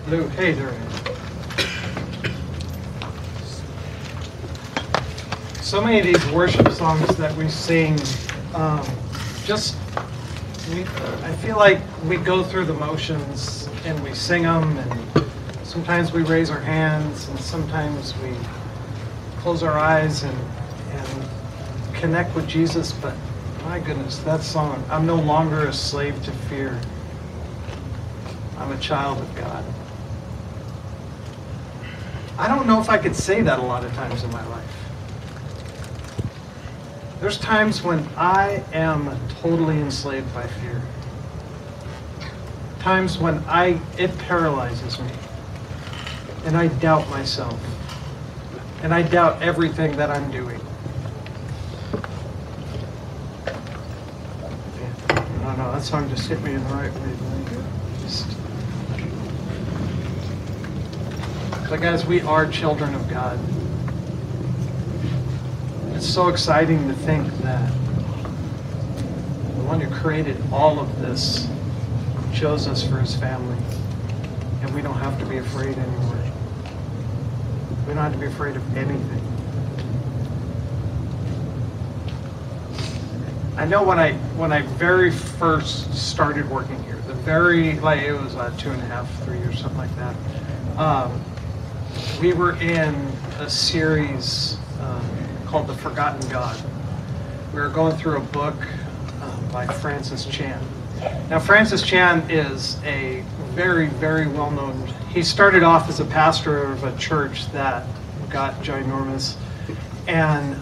Lou, hey there. So many of these worship songs that we sing, I feel like we go through the motions and we sing them, and sometimes we raise our hands, and sometimes we close our eyes and connect with Jesus. But my goodness, that song, I'm no longer a slave to fear. I'm a child of God. I don't know if I could say that a lot of times in my life. There's times when I am totally enslaved by fear. Times when it paralyzes me. And I doubt myself. And I doubt everything that I'm doing. I don't know, that song just hit me in the right way. But guys, we are children of God. It's so exciting to think that the one who created all of this chose us for his family. And we don't have to be afraid anymore. We don't have to be afraid of anything. I know when I very first started working here, it was 2.5, 3 years, something like that. We were in a series called The Forgotten God. We were going through a book by Francis Chan. Now, Francis Chan is a very, very well-known, he started off as a pastor of a church that got ginormous, and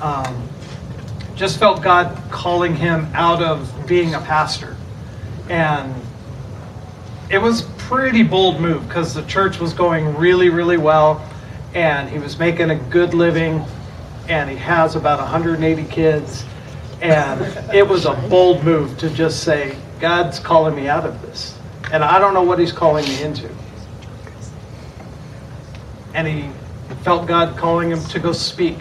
just felt God calling him out of being a pastor. And it was a pretty bold move because the church was going really, really well, and he was making a good living, and he has about 180 kids, and it was a bold move to just say, God's calling me out of this, and I don't know what he's calling me into. And he felt God calling him to go speak.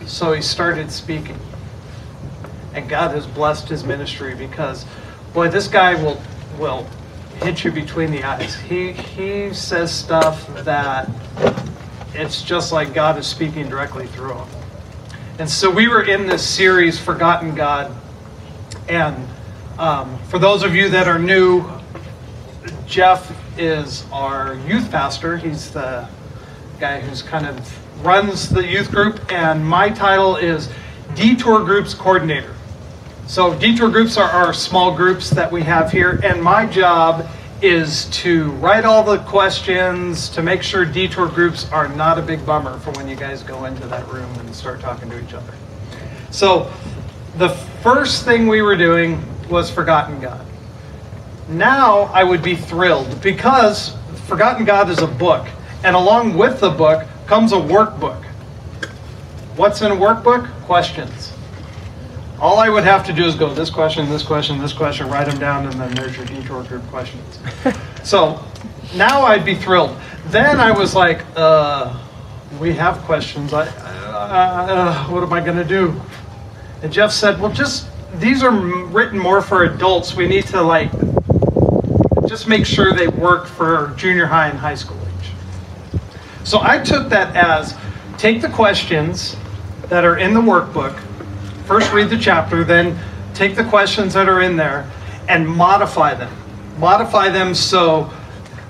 So he started speaking. And God has blessed his ministry because, boy, this guy will hit you between the eyes. He says stuff that it's just like God is speaking directly through him. And so we were in this series, Forgotten God. And for those of you that are new, Jeff is our youth pastor. He's the guy who's kind of runs the youth group, and my title is Detour Groups Coordinator. So Detour Groups are our small groups that we have here, and my job is to write all the questions to make sure Detour Groups are not a big bummer for when you guys go into that room and start talking to each other. So the first thing we were doing was Forgotten God. Now I would be thrilled because Forgotten God is a book, and along with the book comes a workbook. What's in a workbook? Questions. All I would have to do is go this question, this question, this question, write them down, and then there's your Detour Group questions. So now I'd be thrilled. Then I was like, we have questions. What am I going to do? And Jeff said, well, these are written more for adults. We need to just make sure they work for junior high and high school age. So I took that as, take the questions that are in the workbook, first read the chapter, then take the questions that are in there and modify them. Modify them so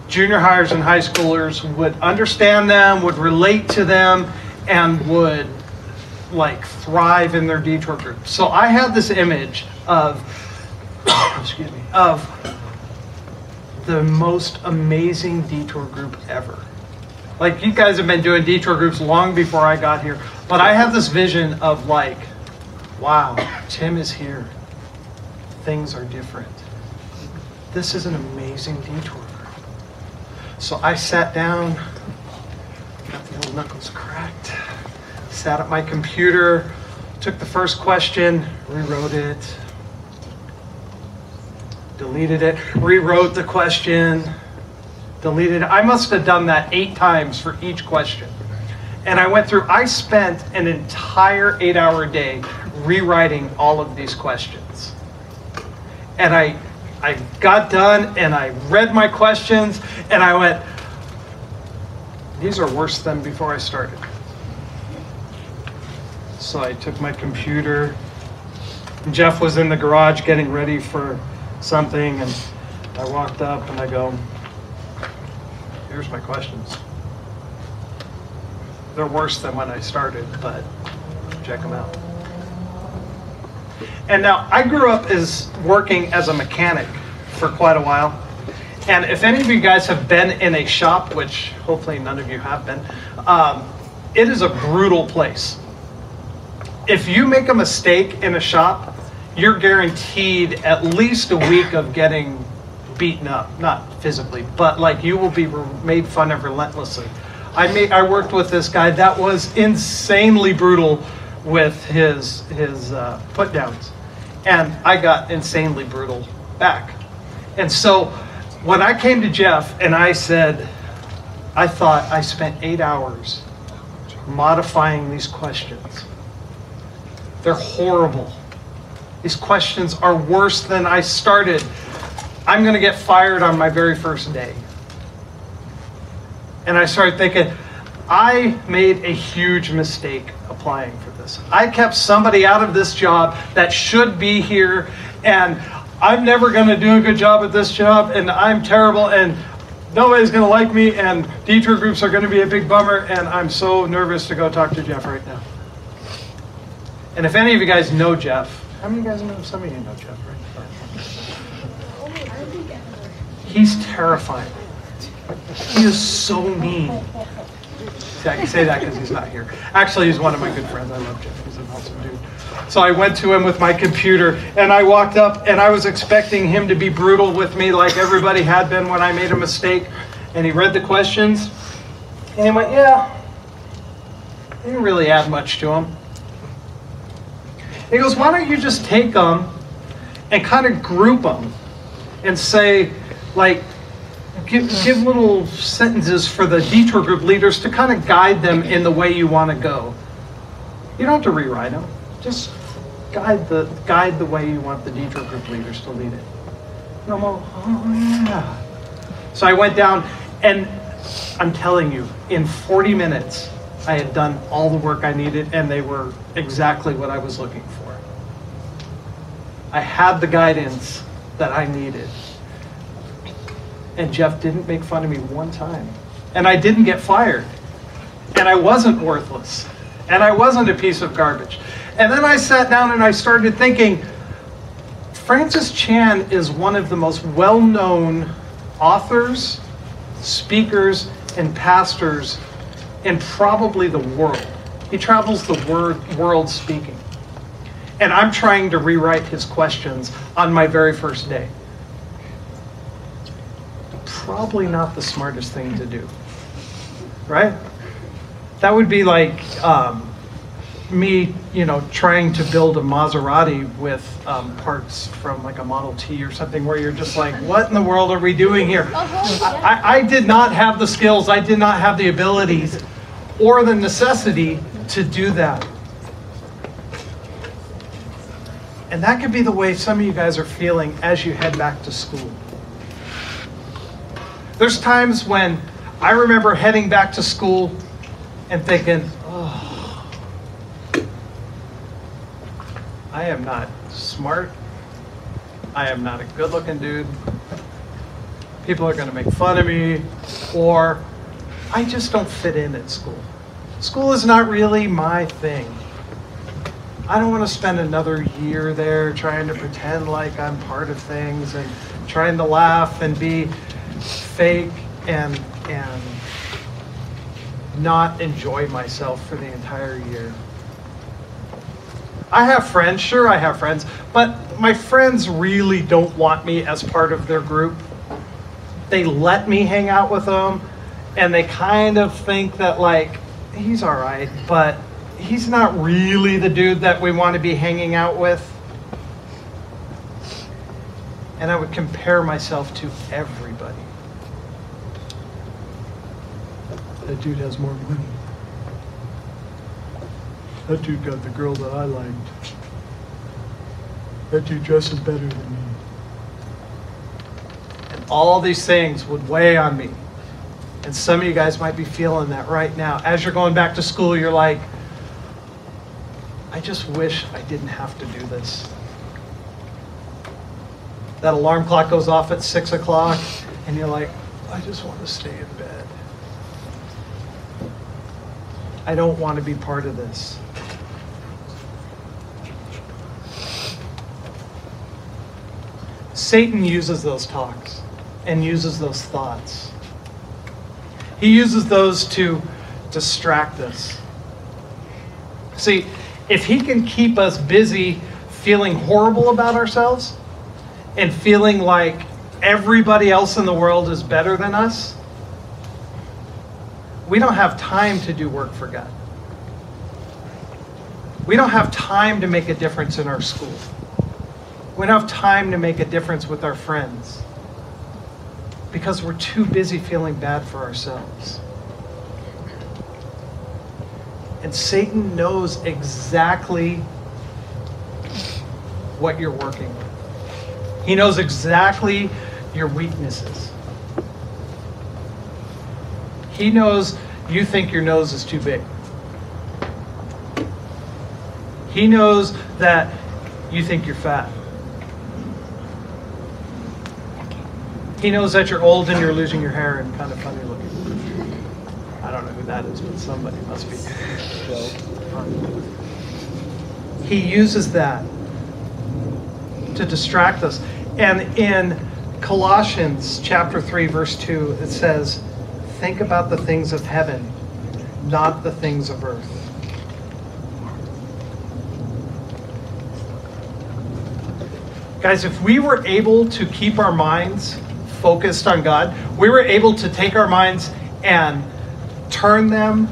junior hires and high schoolers would understand them, would relate to them, and would thrive in their Detour group. So I had this image of, excuse me, of the most amazing Detour group ever. You guys have been doing Detour groups long before I got here, but I have this vision of wow, Tim is here. Things are different. This is an amazing Detour group. So I sat down, got the old knuckles cracked, sat at my computer, took the first question, rewrote it, deleted it, rewrote the question, deleted it. I must have done that 8 times for each question. And I spent an entire 8-hour day rewriting all of these questions. And I I got done and I read my questions and I went, these are worse than before I started. So I took my computer. Jeff was in the garage getting ready for something, and I walked up and I go, here's my questions. They're worse than when I started, but check them out. And now I grew up as working as a mechanic for quite a while. And if any of you guys have been in a shop, which hopefully none of you have been, it is a brutal place. If you make a mistake in a shop, you're guaranteed at least a week of getting beaten up. Not physically, but like you will be made fun of relentlessly. I worked with this guy that was insanely brutal with his put downs, and I got insanely brutal back. And so when I came to Jeff and I said, I thought I spent 8 hours modifying these questions. They're horrible. These questions are worse than I started. I'm going to get fired on my very first day. And I started thinking, I made a huge mistake applying for this. I kept somebody out of this job that should be here, and I'm never going to do a good job at this job, and I'm terrible, and nobody's going to like me, and detour groups are going to be a big bummer, and I'm so nervous to go talk to Jeff right now. And if any of you guys know Jeff, how many of you guys know? Some of you know Jeff, right? He's terrifying. He is so mean. See, I can say that because he's not here. Actually, he's one of my good friends. I love Jeff. He's an awesome dude. So I went to him with my computer, and I walked up, and I was expecting him to be brutal with me like everybody had been when I made a mistake. And he read the questions, and he went, yeah, they didn't really add much to them. He goes, why don't you just take them and kind of group them and say, like, give little sentences for the detour group leaders to kind of guide them in the way you want to go. You don't have to rewrite them. Just guide the way you want the detour group leaders to lead it. And I'm all, oh yeah. So I went down, and I'm telling you, in 40 minutes, I had done all the work I needed, and they were exactly what I was looking for. I had the guidance that I needed. And Jeff didn't make fun of me one time. And I didn't get fired. And I wasn't worthless. And I wasn't a piece of garbage. And then I sat down and I started thinking, Francis Chan is one of the most well-known authors, speakers, and pastors in probably the world. He travels the world speaking. And I'm trying to rewrite his questions on my very first day. Probably not the smartest thing to do, right? That would be like me, trying to build a Maserati with parts from like a Model T or something, where you're just like, what in the world are we doing here? I did not have the skills, I did not have the abilities or the necessity to do that. And that could be the way some of you guys are feeling as you head back to school. There's times when I remember heading back to school and thinking, oh, I am not smart. I am not a good-looking dude. People are going to make fun of me, or I just don't fit in at school. School is not really my thing. I don't want to spend another year there trying to pretend like I'm part of things and trying to laugh and be fake and not enjoy myself for the entire year. I have friends, sure I have friends, but my friends really don't want me as part of their group. They let me hang out with them, and they kind of think that, like, he's all right, but he's not really the dude that we want to be hanging out with. And I would compare myself to everybody. That dude has more money. That dude got the girl that I liked. That dude dresses better than me. all these things would weigh on me. And some of you guys might be feeling that right now. As you're going back to school, you're like, I just wish I didn't have to do this. That alarm clock goes off at 6 o'clock, and you're like, I just want to stay in bed. I don't want to be part of this. Satan uses those talks and uses those thoughts. He uses those to distract us. See, if he can keep us busy feeling horrible about ourselves and feeling like everybody else in the world is better than us, we don't have time to do work for God. We don't have time to make a difference in our school. We don't have time to make a difference with our friends because we're too busy feeling bad for ourselves. And Satan knows exactly what you're working with. He knows exactly your weaknesses. He knows you think your nose is too big. He knows that you think you're fat. He knows that you're old and you're losing your hair and kind of funny looking. I don't know who that is, but somebody must be. He uses that to distract us. And in Colossians chapter 3, verse 2, it says, think about the things of heaven, not the things of earth. Guys, if we were able to keep our minds focused on God, we were able to take our minds and turn them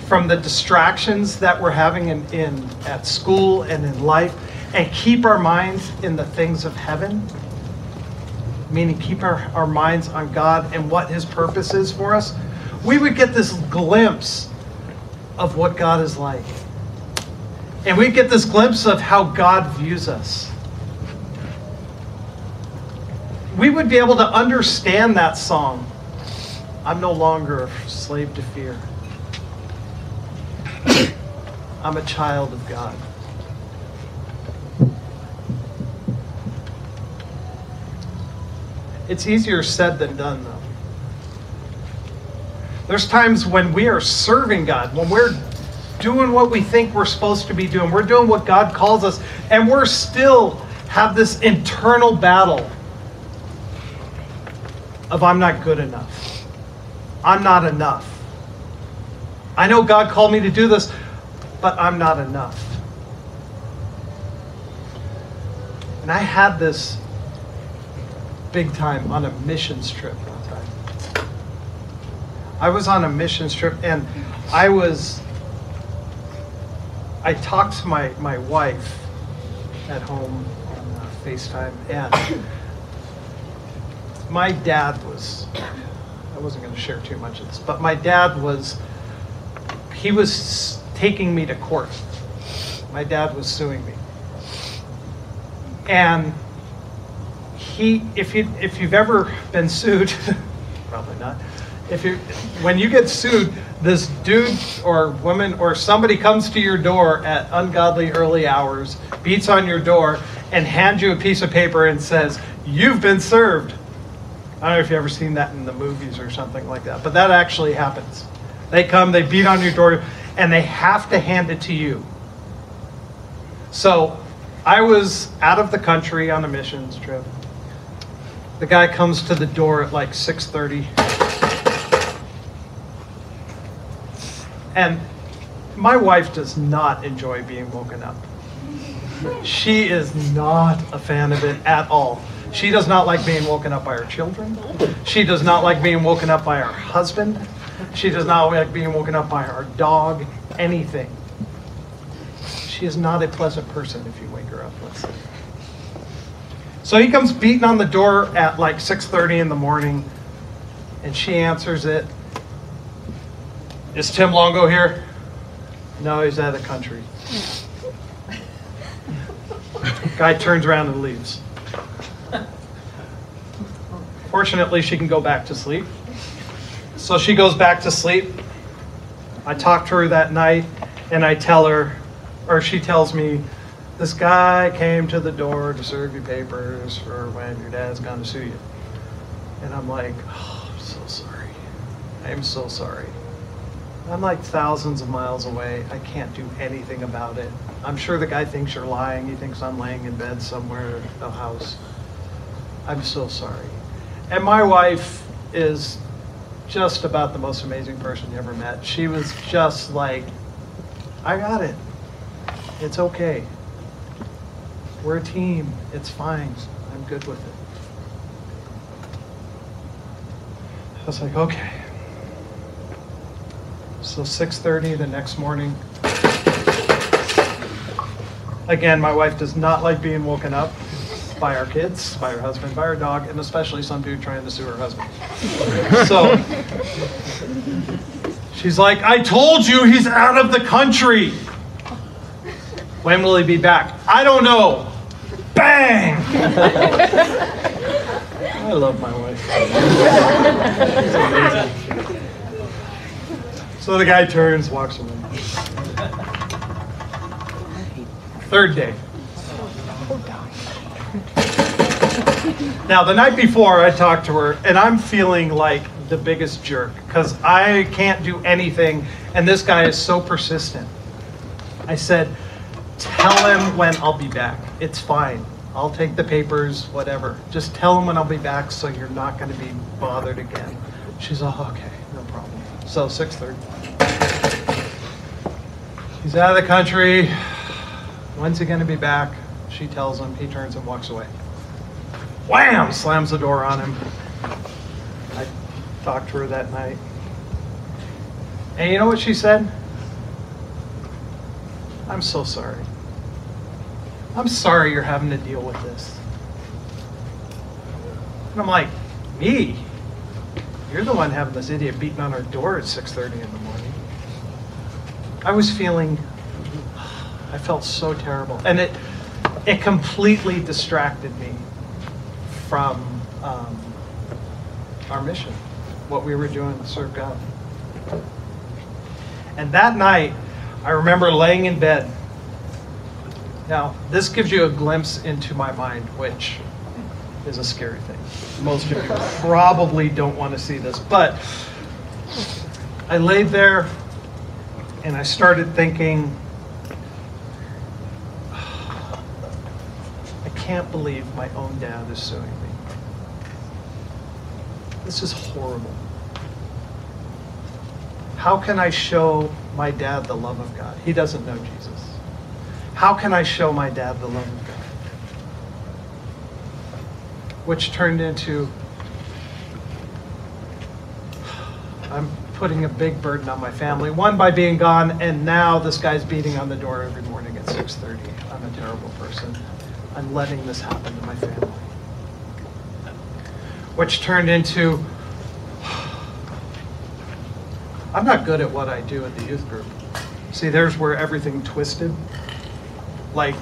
from the distractions that we're having at school and in life, and keep our minds in the things of heaven, meaning keep our minds on God and what his purpose is for us, we would get this glimpse of what God is like. And we get this glimpse of how God views us. We would be able to understand that song, I'm no longer a slave to fear. I'm a child of God. It's easier said than done, though. There's times when we are serving God, when we're doing what we think we're supposed to be doing, we're doing what God calls us, and we're still have this internal battle of I'm not good enough. I'm not enough. I know God called me to do this, but I'm not enough. And I had this big time on a missions trip one time. I was on a missions trip, and I talked to my wife at home on FaceTime, and my dad was, I wasn't going to share too much of this, but my dad was taking me to court. My dad was suing me. And if you've ever been sued, probably not, when you get sued, this dude or woman or somebody comes to your door at ungodly early hours, beats on your door, and hands you a piece of paper and says, you've been served. I don't know if you've ever seen that in the movies or something like that, but that actually happens. They come, they beat on your door, and they have to hand it to you. So I was out of the country on a missions trip. The guy comes to the door at like 6:30. And my wife does not enjoy being woken up. She is not a fan of it at all. She does not like being woken up by her children. She does not like being woken up by her husband. She does not like being woken up by her dog, anything. She is not a pleasant person if you wake her up, let's say. So he comes beating on the door at like 6:30 in the morning, and she answers it. Is Tim Longo here? No, he's out of the country. Guy turns around and leaves. Fortunately, she can go back to sleep. So she goes back to sleep. I talk to her that night, and I tell her, or she tells me, this guy came to the door to serve you papers for when your dad's gonna sue you. And I'm like, oh, I'm so sorry. I am so sorry. I'm like thousands of miles away. I can't do anything about it. I'm sure the guy thinks you're lying. He thinks I'm laying in bed somewhere at the house. I'm so sorry. And my wife is just about the most amazing person you ever met. She was just like, I got it. It's okay. We're a team. It's fine. I'm good with it. I was like, okay. So 6:30 the next morning. Again, my wife does not like being woken up by our kids, by her husband, by her dog, and especially some dude trying to sue her husband. So she's like, I told you he's out of the country. When will he be back? I don't know. Bang! I love my wife. She's amazing. So the guy turns, walks away. Third day. Now, the night before, I talked to her, and I'm feeling like the biggest jerk because I can't do anything, and this guy is so persistent. I said, tell him when I'll be back. It's fine. I'll take the papers, whatever. Just tell him when I'll be back so you're not going to be bothered again. She's all, okay, no problem. So 6:30. He's out of the country. When's he going to be back? She tells him. He turns and walks away. Wham! Slams the door on him. I talked to her that night. And you know what she said? I'm so sorry. I'm sorry you're having to deal with this. And I'm like, me? You're the one having this idiot beating on our door at 6:30 in the morning. I was feeling, I felt so terrible. And it completely distracted me from our mission, what we were doing to serve God. And that night, I remember laying in bed. Now, this gives you a glimpse into my mind, which is a scary thing. Most of you probably don't want to see this, but I laid there and I started thinking, I can't believe my own dad is suing me. This is horrible. How can I show my dad the love of God? He doesn't know Jesus. How can I show my dad the love of God? Which turned into, I'm putting a big burden on my family. One, by being gone, and now this guy's beating on the door every morning at 6:30. I'm a terrible person. I'm letting this happen to my family. Which turned into, I'm not good at what I do at the youth group. See, there's where everything twisted. Like,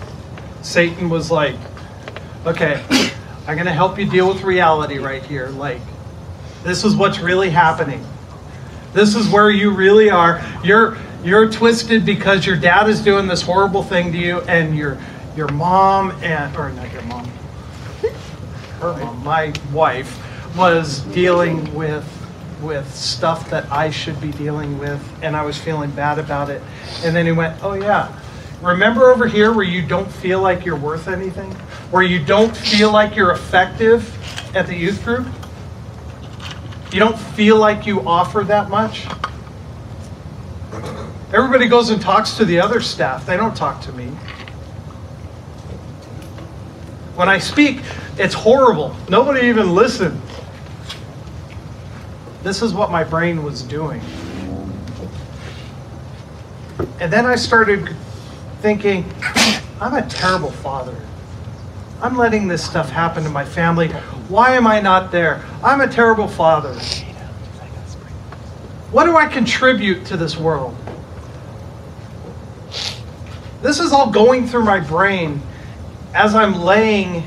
Satan was like, okay, I'm going to help you deal with reality right here. Like, this is what's really happening. This is where you really are. You're twisted because your dad is doing this horrible thing to you, and your mom, or not your mom, her mom, my wife, was dealing with stuff that I should be dealing with, and I was feeling bad about it. And then he went, oh yeah, remember over here where you don't feel like you're worth anything? Where you don't feel like you're effective at the youth group? You don't feel like you offer that much? Everybody goes and talks to the other staff. They don't talk to me. When I speak, it's horrible. Nobody even listened. This is what my brain was doing. And then I started thinking, I'm a terrible father. I'm letting this stuff happen to my family. Why am I not there? I'm a terrible father. What do I contribute to this world? This is all going through my brain as I'm laying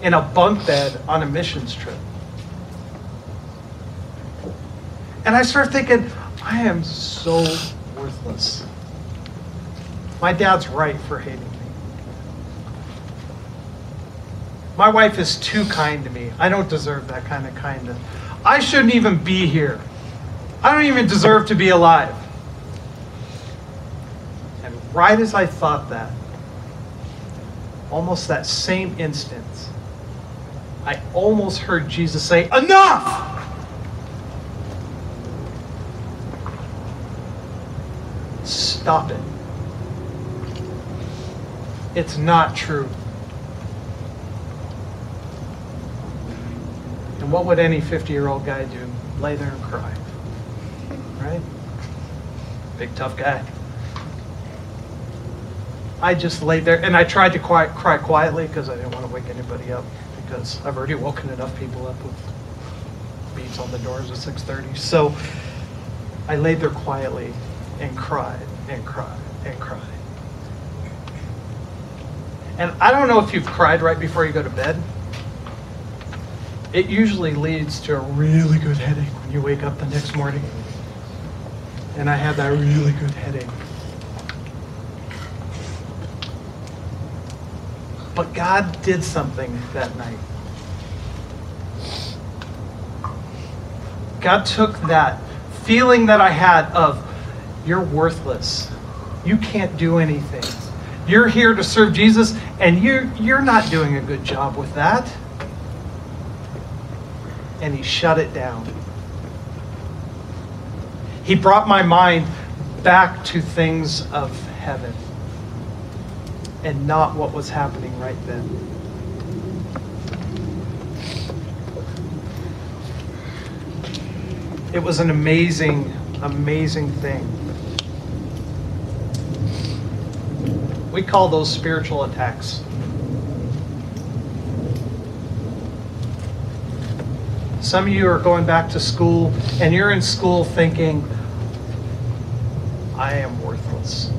in a bunk bed on a missions trip. And I start thinking, I am so worthless. My dad's right for hating me. My wife is too kind to me. I don't deserve that kind of kindness. I shouldn't even be here. I don't even deserve to be alive. And right as I thought that, almost that same instant, I almost heard Jesus say, enough! Stop it. It's not true. And what would any 50-year-old guy do? Lay there and cry. Right? Big tough guy. I just laid there and I tried to cry quietly because I didn't want to wake anybody up, because I've already woken enough people up with beats on the doors at 6:30. So I laid there quietly and cried and cried and cried. And I don't know if you've cried right before you go to bed. It usually leads to a really good headache when you wake up the next morning. And I had that really good headache. But God did something that night. God took that feeling that I had of, you're worthless. You can't do anything. You're here to serve Jesus, and you're not doing a good job with that. And he shut it down. He brought my mind back to things of heaven and not what was happening right then. It was an amazing, amazing thing. We call those spiritual attacks. Some of you are going back to school, and you're in school thinking, I am worthless.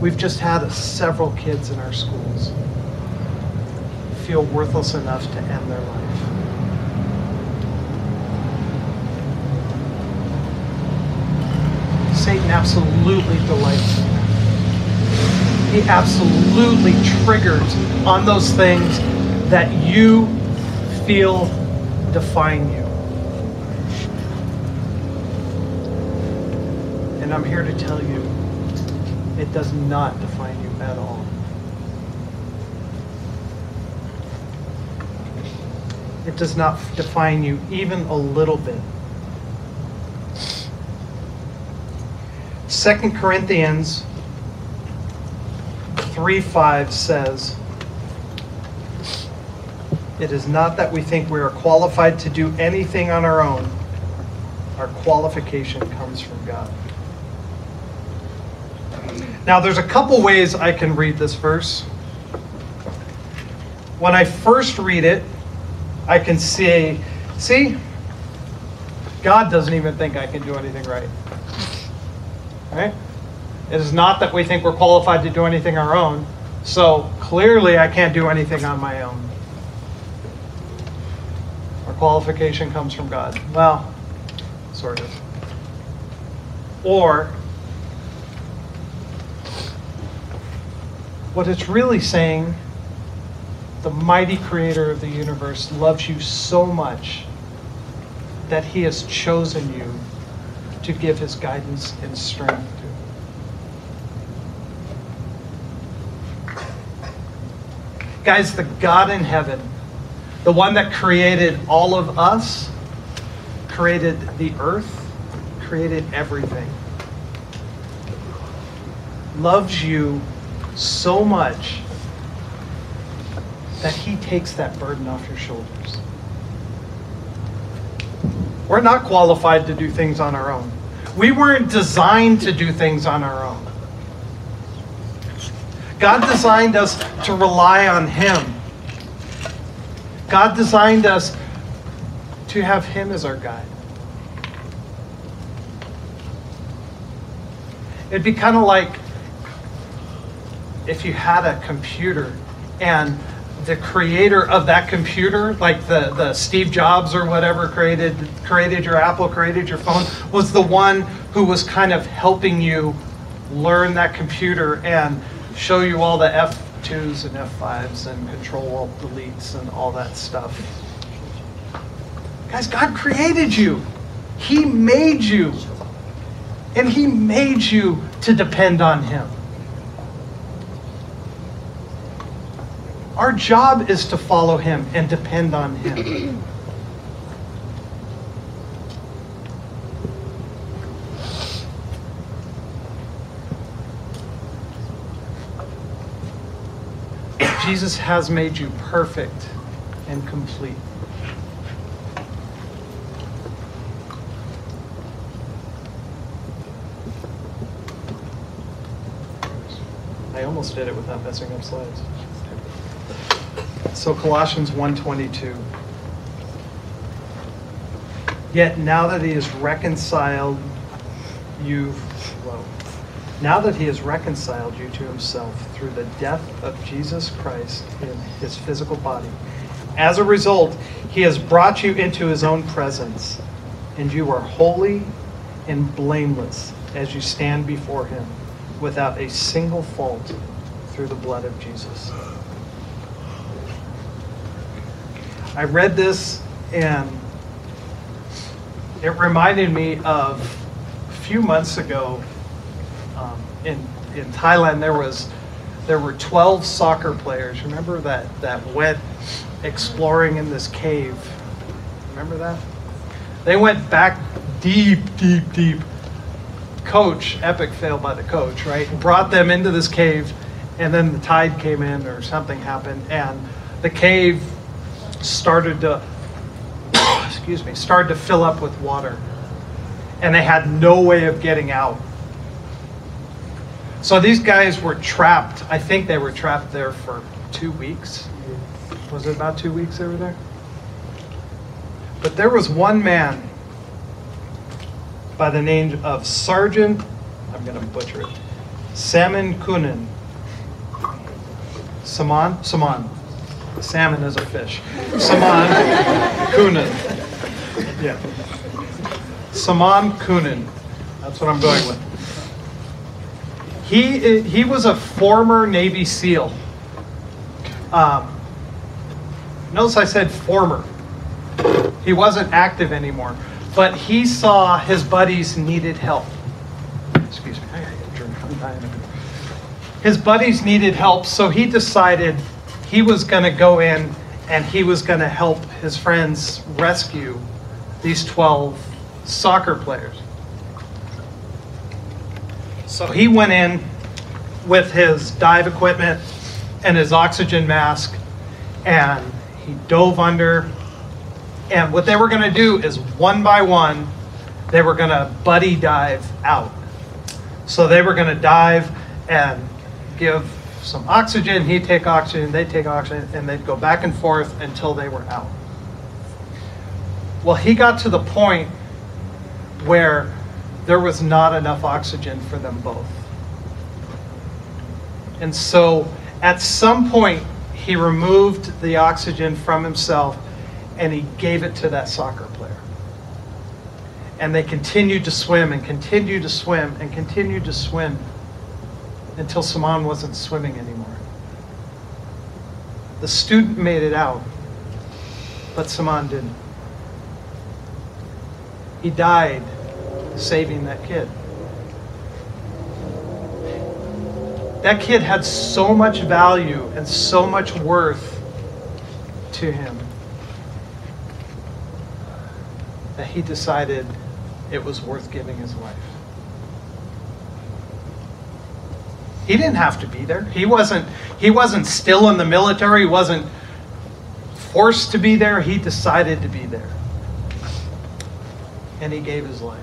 We've just had several kids in our schools feel worthless enough to end their life. Satan absolutely delights in that. He absolutely triggers on those things that you feel define you. And I'm here to tell you, it does not define you at all. It does not define you even a little bit. 2 Corinthians 3:5 says, it is not that we think we are qualified to do anything on our own. Our qualification comes from God. Now, there's a couple ways I can read this verse. When I first read it, I can see, God doesn't even think I can do anything right. Right? It is not that we think we're qualified to do anything on our own. So clearly I can't do anything on my own. Our qualification comes from God. Well, sort of. Or, what it's really saying, the mighty creator of the universe loves you so much that he has chosen you to give his guidance and strength to. Guys, the God in heaven, the one that created all of us, created the earth, created everything, loves you so much that he takes that burden off your shoulders. We're not qualified to do things on our own. We weren't designed to do things on our own. God designed us to rely on him. God designed us to have him as our guide. It'd be kind of like if you had a computer and the creator of that computer, like the Steve Jobs or whatever created your Apple, created your phone, was the one who was kind of helping you learn that computer and show you all the F2s and F5s and Control-Alt-Deletes and all that stuff. Guys, God created you. He made you. And He made you to depend on Him. Our job is to follow Him and depend on Him. Jesus has made you perfect and complete. I almost did it without messing up slides. So Colossians 1:22. Yet now that He has reconciled you, now that He has reconciled you to Himself through the death of Jesus Christ in His physical body, as a result, He has brought you into His own presence, and you are holy and blameless as you stand before Him, without a single fault, through the blood of Jesus. I read this and it reminded me of a few months ago in Thailand. There were 12 soccer players. Remember that went exploring in this cave? Remember that? They went back deep. Coach, epic fail by the coach, right? Brought them into this cave, and then the tide came in or something happened, and the cave started to fill up with water, and they had no way of getting out. So these guys were trapped. I think they were trapped there for 2 weeks. Was it about 2 weeks they were there? But there was one man by the name of Sergeant, I'm going to butcher it, Salmon Kunin. Salmon? Salmon is a fish. Salmon Kunin. Yeah. Salmon Kunin. That's what I'm going with. He was a former Navy SEAL. Notice I said former. He wasn't active anymore. But he saw his buddies needed help. Excuse me, I gotta get a drink. I'm dying. His buddies needed help, so he decided he was going to go in and he was going to help his friends rescue these 12 soccer players. So he went in with his dive equipment and his oxygen mask, and he dove under. And what they were going to do is, one by one, they were going to buddy dive out. So they were going to dive and give some oxygen, he'd take oxygen, they'd take oxygen, and they'd go back and forth until they were out. Well, he got to the point where there was not enough oxygen for them both. And so at some point, he removed the oxygen from himself and he gave it to that soccer player. And they continued to swim and continued to swim and continued to swim until Salmon wasn't swimming anymore. The student made it out, but Salmon didn't. He died saving that kid. That kid had so much value and so much worth to him that he decided it was worth giving his life. He didn't have to be there. He wasn't still in the military. He wasn't forced to be there. He decided to be there. And he gave his life.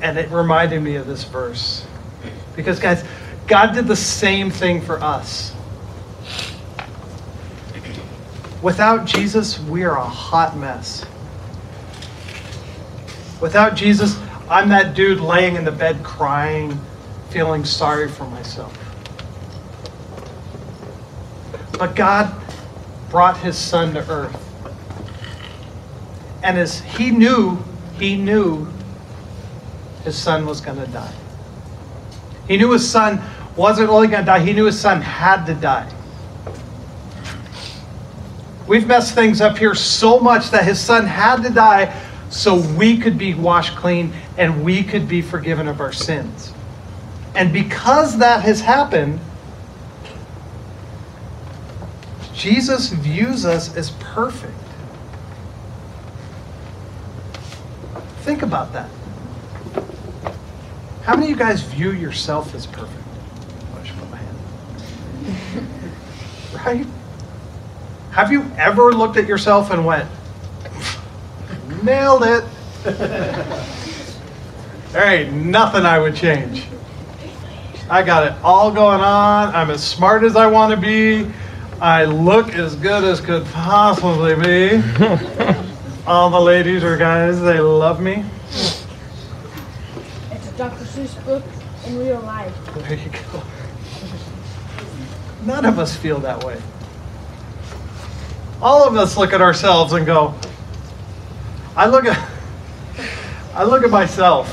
And it reminded me of this verse. Because guys, God did the same thing for us. Without Jesus, we are a hot mess. Without Jesus, I'm that dude laying in the bed crying, feeling sorry for myself. But God brought his son to earth. And as he knew his son was going to die. He knew his son wasn't only going to die, he knew his son had to die. We've messed things up here so much that his son had to die so we could be washed clean and we could be forgiven of our sins. And because that has happened, Jesus views us as perfect. Think about that. How many of you guys view yourself as perfect? I should put my hand. Right? Have you ever looked at yourself and went, nailed it? There ain't nothing I would change. I got it all going on. I'm as smart as I want to be. I look as good as could possibly be. All the ladies or guys, they love me. It's a Dr. Seuss book in real life. There you go. None of us feel that way. All of us look at ourselves and go, I look at myself,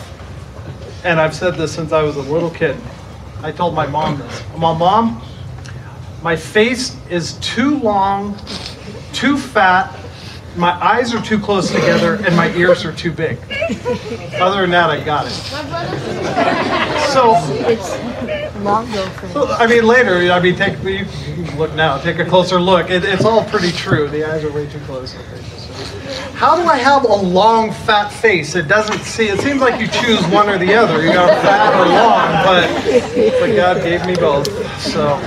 and I've said this since I was a little kid. I told my mom this. Mom, my face is too long, too fat, my eyes are too close together, and my ears are too big. Other than that, I got it. So, I mean, later, you can look now, take a closer look. It's all pretty true. The eyes are way too close. How do I have a long, fat face? It seems like you choose one or the other. You got fat or long, but God gave me both. So.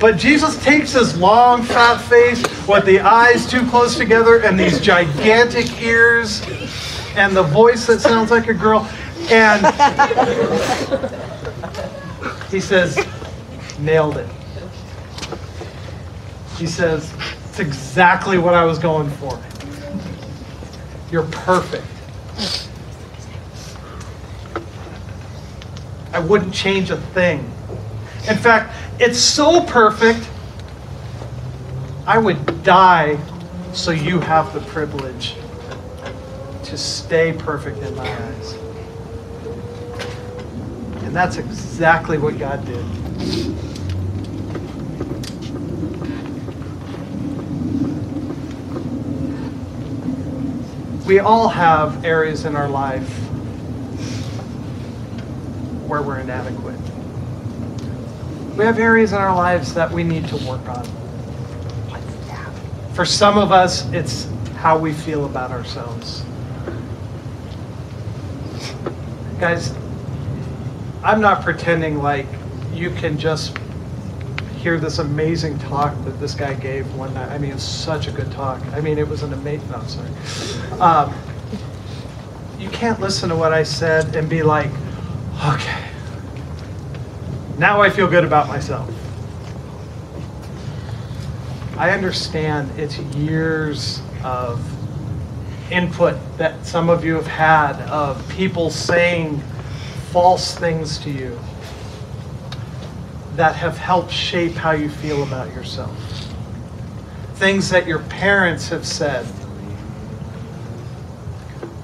But Jesus takes his long, fat face with the eyes too close together and these gigantic ears and the voice that sounds like a girl. And he says, nailed it. He says, it's exactly what I was going for. You're perfect. I wouldn't change a thing. In fact, it's so perfect, I would die so you have the privilege to stay perfect in my eyes. And that's exactly what God did. We all have areas in our life where we're inadequate. We have areas in our lives that we need to work on. For some of us, it's how we feel about ourselves. Guys, I'm not pretending like you can just hear this amazing talk that this guy gave one night. I mean, it's such a good talk. I mean, it was an amazing, no, I'm sorry. You can't listen to what I said and be like, okay, now I feel good about myself. I understand it's years of input that some of you have had of people saying false things to you that have helped shape how you feel about yourself. Things that your parents have said.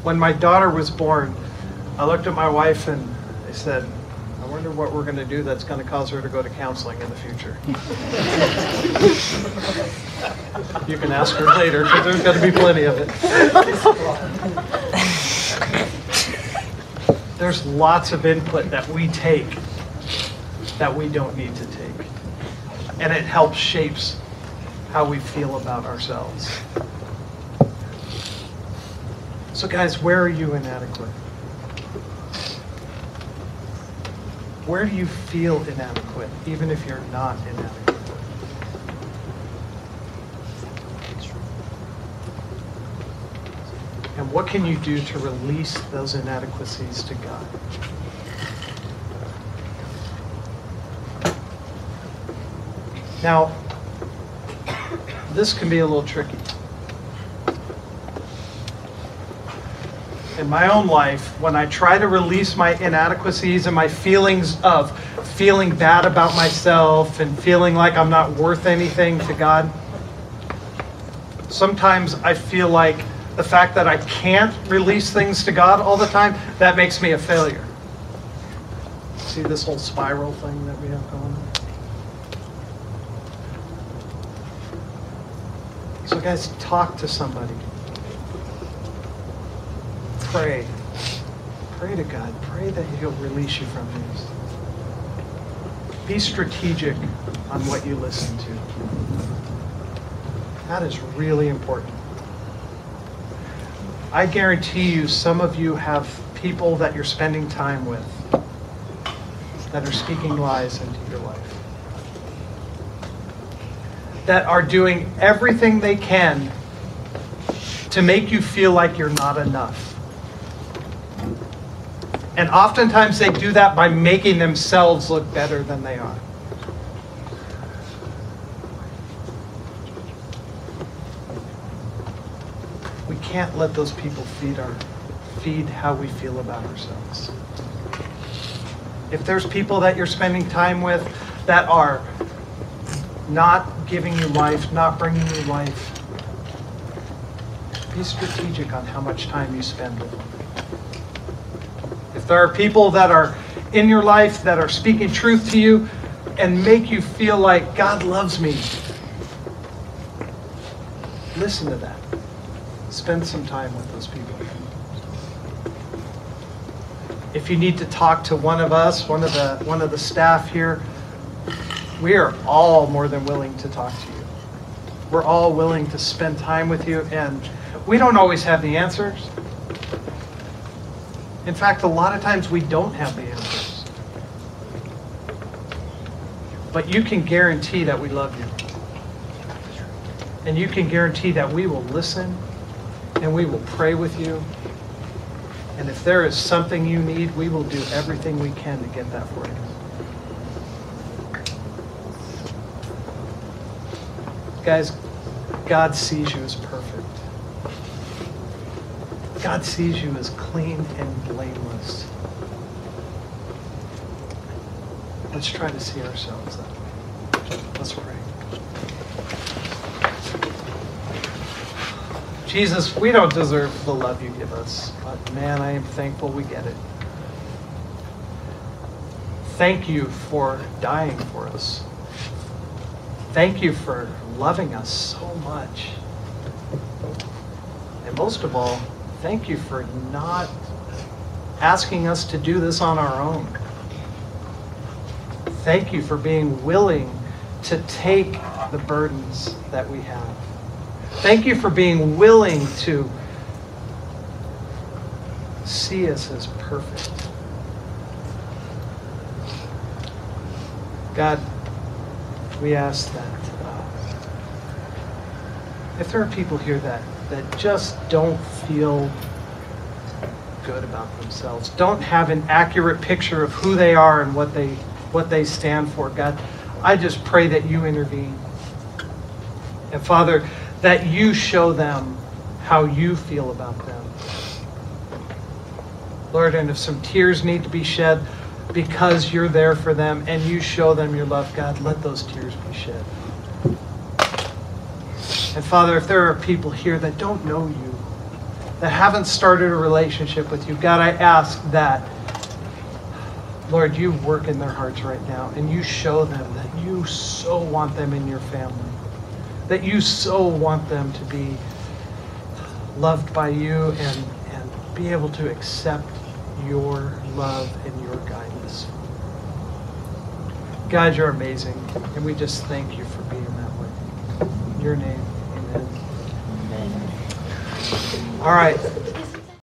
When my daughter was born, I looked at my wife and I said, I wonder what we're going to do that's going to cause her to go to counseling in the future. You can ask her later, because there's going to be plenty of it. There's lots of input that we take that we don't need to take. And it helps shapes how we feel about ourselves. So guys, where are you inadequate? Where do you feel inadequate, even if you're not inadequate? And what can you do to release those inadequacies to God? Now, this can be a little tricky. in my own life, when I try to release my inadequacies and my feelings of feeling bad about myself and feeling like I'm not worth anything to God, sometimes I feel like the fact that I can't release things to God all the time, that makes me a failure. See this whole spiral thing that we have going on? So guys, talk to somebody. Pray. Pray to God. Pray that He'll release you from these. Be strategic on what you listen to. That is really important. I guarantee you some of you have people that you're spending time with that are speaking lies into your life, that are doing everything they can to make you feel like you're not enough. And oftentimes they do that by making themselves look better than they are. We can't let those people feed how we feel about ourselves. If there's people that you're spending time with that are not giving you life, not bringing you life, be strategic on how much time you spend with them. If there are people that are in your life that are speaking truth to you and make you feel like God loves me, listen to that. Spend some time with those people. If you need to talk to one of us, one of the staff here, we are all more than willing to talk to you. We're all willing to spend time with you, and we don't always have the answers. In fact, a lot of times we don't have the answers. But you can guarantee that we love you. And you can guarantee that we will listen and we will pray with you. And if there is something you need, we will do everything we can to get that for you. Guys, God sees you as perfect. God sees you as clean and blameless. Let's try to see ourselves that way. Let's pray. Jesus, we don't deserve the love you give us, but man, I am thankful we get it. Thank you for dying for us. Thank you for loving us so much. And most of all, thank you for not asking us to do this on our own. Thank you for being willing to take the burdens that we have. Thank you for being willing to see us as perfect. God, we ask that if there are people here that just don't feel good about themselves, don't have an accurate picture of who they are and what they stand for, God, I just pray that you intervene. And Father, that you show them how you feel about them. Lord, and if some tears need to be shed because you're there for them and you show them your love, God, let those tears be shed. And Father, if there are people here that don't know you, that haven't started a relationship with you, God, I ask that, Lord, you work in their hearts right now and you show them that you so want them in your family, that you so want them to be loved by you and be able to accept your love and your guidance. God, you're amazing, and we just thank you for being that way. In your name, amen. All right.